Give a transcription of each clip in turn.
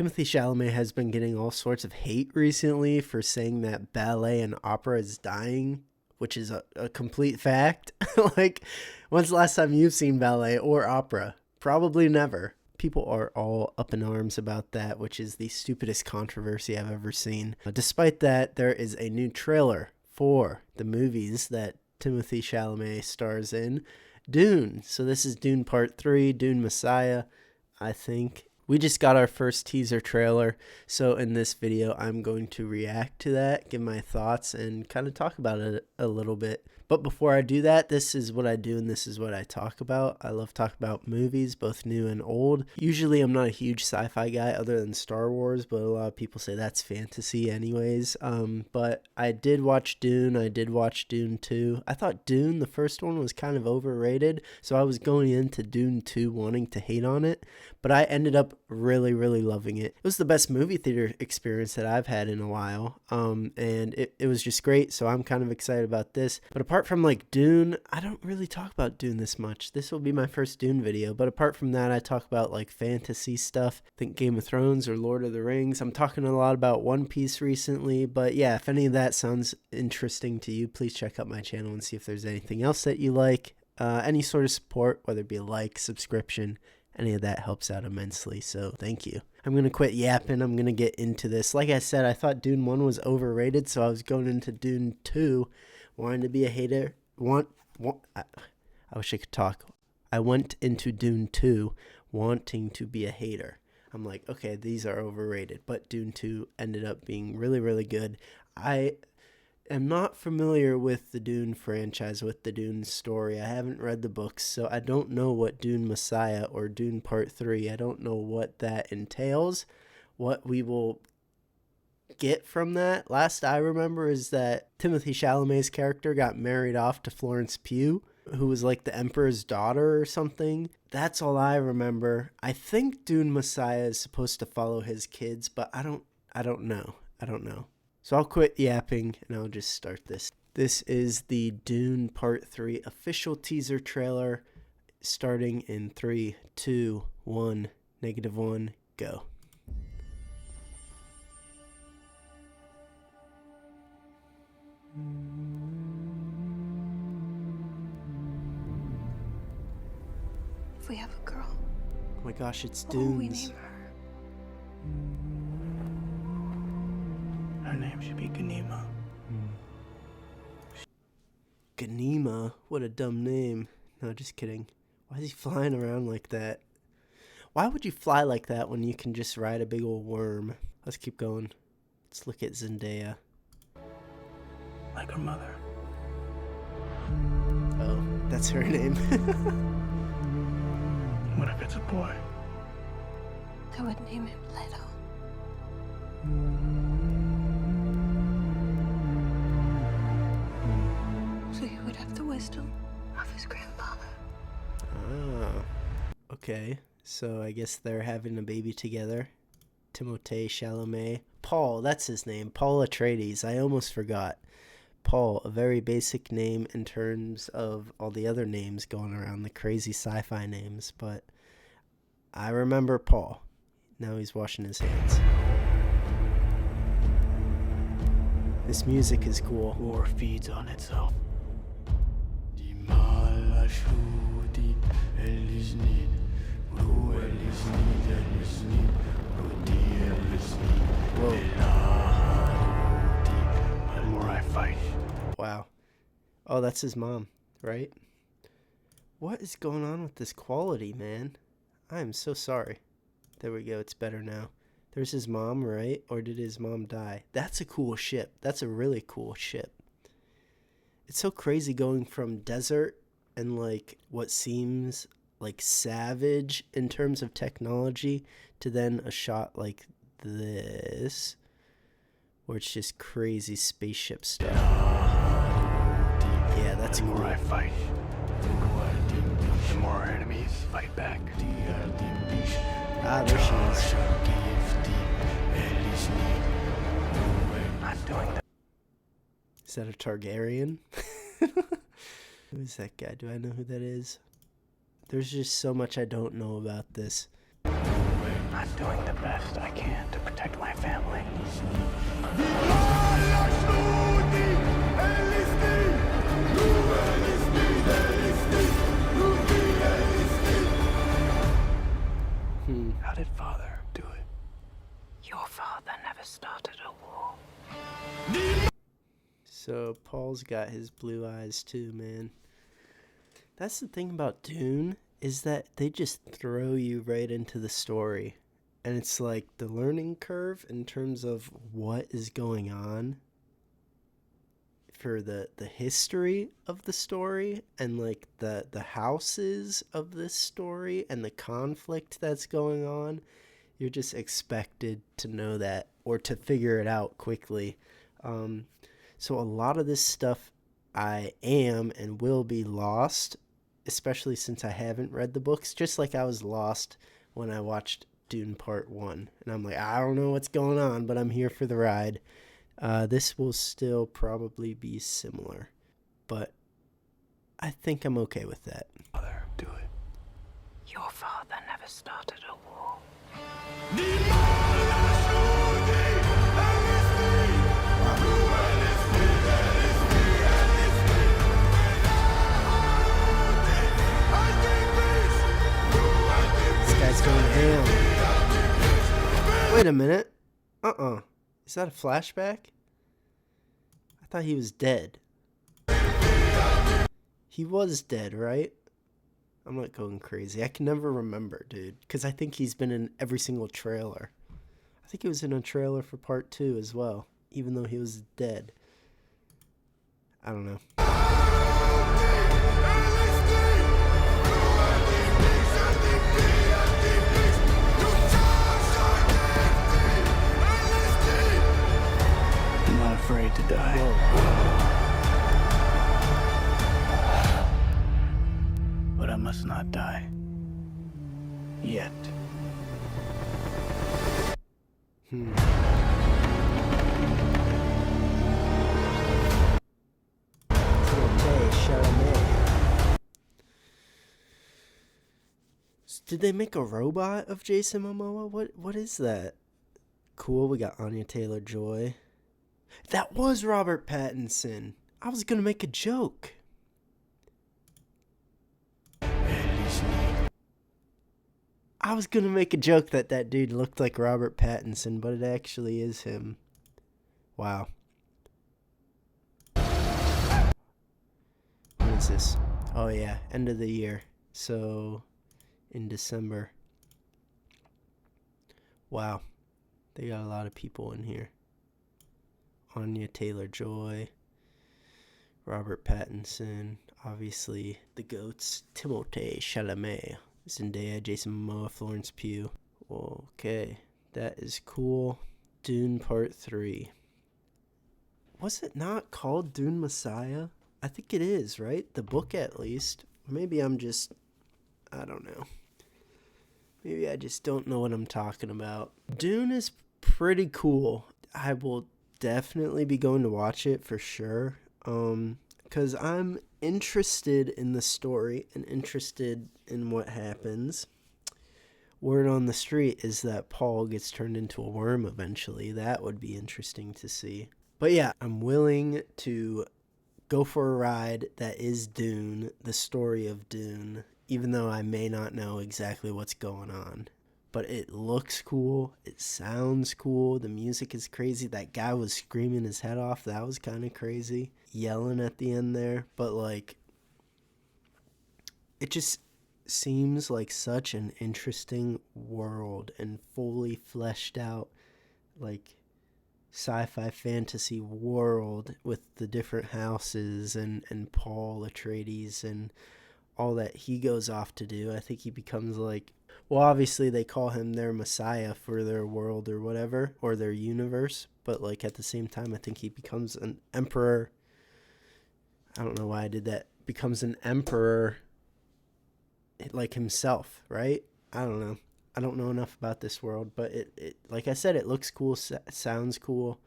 Timothee Chalamet has been getting all sorts of hate recently for saying that ballet and opera is dying, which is a complete fact. Like, when's the last time you've seen ballet or opera? Probably never. People are all up in arms about that, which is the stupidest controversy I've ever seen. Despite that, there is a new trailer for the movies that Timothee Chalamet stars in, Dune. So this is Dune Part 3, Dune Messiah, I think. We just got our first teaser trailer, so in this video I'm going to react to that, give my thoughts, and kind of talk about it a little bit. But before I do that, this is what I do and this is what I talk about. I love talking about movies, both new and old. Usually I'm not a huge sci-fi guy other than Star Wars, but a lot of people say that's fantasy anyways. But I did watch Dune. I did watch Dune 2. I thought Dune, the first one, was kind of overrated, so I was going into Dune 2 wanting to hate on it, but I ended up really loving it. It was the best movie theater experience that I've had in a while, and it was just great, so I'm kind of excited about this. But apart from like Dune, I don't really talk about Dune this much. This will be my first Dune video, but apart from that, I talk about like fantasy stuff. I think Game of Thrones or Lord of the Rings. I'm talking a lot about One Piece recently, but yeah, if any of that sounds interesting to you, please check out my channel and see if there's anything else that you like. Any sort of support, whether it be a like, subscription, any of that helps out immensely, so thank you. I'm going to quit yapping. I'm going to get into this. Like I said, I thought Dune 1 was overrated, so I was going into Dune 2 wanting to be a hater. I wish I could talk. I went into Dune 2 wanting to be a hater. I'm like, okay, these are overrated, but Dune 2 ended up being really good. I am not familiar with the Dune franchise, with the Dune story. I haven't read the books, so I don't know what Dune Messiah or Dune Part 3, I don't know what that entails, what we will get from that. Last I remember is that Timothée Chalamet's character got married off to Florence Pugh, who was like the Emperor's daughter or something. That's all I remember. I think Dune Messiah is supposed to follow his kids, but I don't know. So I'll quit yapping and I'll just start this. This is the Dune Part 3 official teaser trailer starting in 3, 2, 1, -1, go. If we have a girl, Oh my gosh, it's what will we Dunes. name her? Her name should be Ganima. Ganima? What a dumb name. No, just kidding. Why is he flying around like that? Why would you fly like that when you can just ride a big old worm? Let's keep going. Let's look at Zendaya. Like her mother. Oh, that's her name. What if it's a boy? I would name him Leto. So he would have the wisdom of his grandfather. Ah, okay. So I guess they're having a baby together. Timothée Chalamet. Paul, that's his name. Paul Atreides. I almost forgot. Paul, a very basic name in terms of all the other names going around, the crazy sci-fi names, but I remember Paul. Now he's washing his hands. This music is cool. War feeds on itself. Whoa. The more I fight. Wow. Oh, that's his mom, right? What is going on with this quality, man? I am so sorry. There we go. It's better now. There's his mom, right? Or did his mom die? That's a cool ship. That's a really cool ship. It's so crazy going from desert and like what seems like savage in terms of technology to then a shot like this where it's just crazy spaceship stuff. Yeah, that's The more cool. I fight, the more our enemies fight back. Ah, there she is. I'm doing that. Is that a Targaryen? Who is that guy? Do I know who that is? There's just so much I don't know about this. I'm doing the best I can. Your father never started a war. So Paul's got his blue eyes too, man. That's the thing about Dune, is that they just throw you right into the story. And it's like the learning curve in terms of what is going on for the history of the story, and like the houses of this story and the conflict that's going on. You're just expected to know that or to figure it out quickly. So a lot of this stuff I am and will be lost, especially since I haven't read the books, just like I was lost when I watched Dune Part 1. And I'm like, I don't know what's going on, but I'm here for the ride. This will still probably be similar, but I think I'm okay with that. Father, do it. Your father never started a war. This guy's going ham. Wait a minute. Is that a flashback? I thought he was dead. He was dead, right? I'm not going crazy. I can never remember, dude. Because I think he's been in every single trailer. I think he was in a trailer for part 2 as well. Even though he was dead. I don't know. I'm not afraid to die. But I must not die. Yet. Timothée Chalemet. Did they make a robot of Jason Momoa? What is that? Cool, we got Anya Taylor-Joy. That was Robert Pattinson. I was gonna make a joke. I was gonna make a joke that dude looked like Robert Pattinson, but it actually is him. Wow. What is this? Oh yeah, end of the year. So, in December. Wow. They got a lot of people in here. Anya Taylor-Joy, Robert Pattinson, obviously the GOATs, Timothée Chalamet, Zendaya, Jason Momoa, Florence Pugh. Okay, that is cool. Dune Part 3. Was it not called Dune Messiah? I think it is, right? The book at least. Maybe I'm just, I don't know. Maybe I just don't know what I'm talking about. Dune is pretty cool. I will definitely be going to watch it for sure. Because I'm interested in the story and interested in what happens. Word on the street is that Paul gets turned into a worm eventually. That would be interesting to see. But yeah, I'm willing to go for a ride that is Dune, the story of Dune, even though I may not know exactly what's going on. But it looks cool. It sounds cool. The music is crazy. That guy was screaming his head off. That was kind of crazy. Yelling at the end there. But, like, it just seems like such an interesting world and fully fleshed out, like, sci-fi fantasy world with the different houses and Paul Atreides and all that he goes off to do. I think he becomes like, well, obviously they call him their messiah for their world or whatever, or their universe, but like at the same time I think he becomes an emperor. I don't know why I did that. Becomes an emperor like himself, right? I don't know. I don't know enough about this world, but it like I said, it looks cool, sounds cool.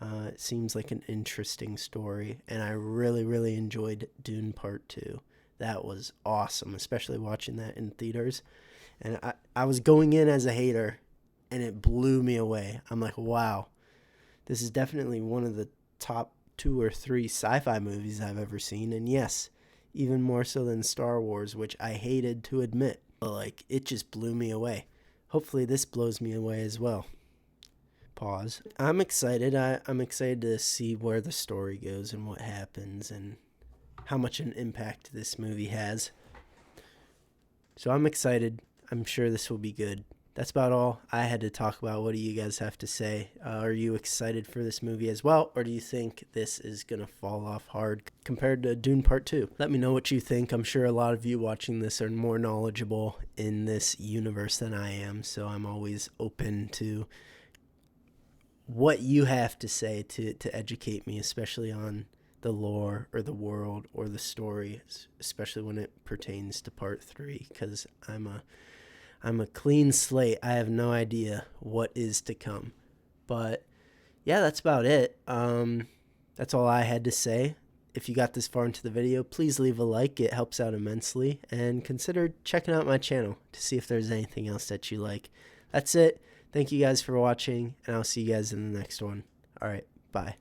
It seems like an interesting story, and I really, really enjoyed Dune Part 2. That was awesome, especially watching that in theaters. And I was going in as a hater, and it blew me away. I'm like, wow, this is definitely one of the top 2 or 3 sci-fi movies I've ever seen. And yes, even more so than Star Wars, which I hated to admit. But like, it just blew me away. Hopefully this blows me away as well. Pause. I'm excited. I'm excited to see where the story goes and what happens and how much an impact this movie has. So I'm excited. I'm sure this will be good. That's about all I had to talk about. What do you guys have to say? Are you excited for this movie as well? Or do you think this is going to fall off hard compared to Dune Part 2? Let me know what you think. I'm sure a lot of you watching this are more knowledgeable in this universe than I am. So I'm always open to what you have to say to educate me, especially on the lore or the world or the story, especially when it pertains to Part 3, because I'm a clean slate. I have no idea what is to come. But yeah, that's about it. That's all I had to say. If you got this far into the video, please leave a like. It helps out immensely. And consider checking out my channel to see if there's anything else that you like. That's it. Thank you guys for watching, and I'll see you guys in the next one. All right, bye.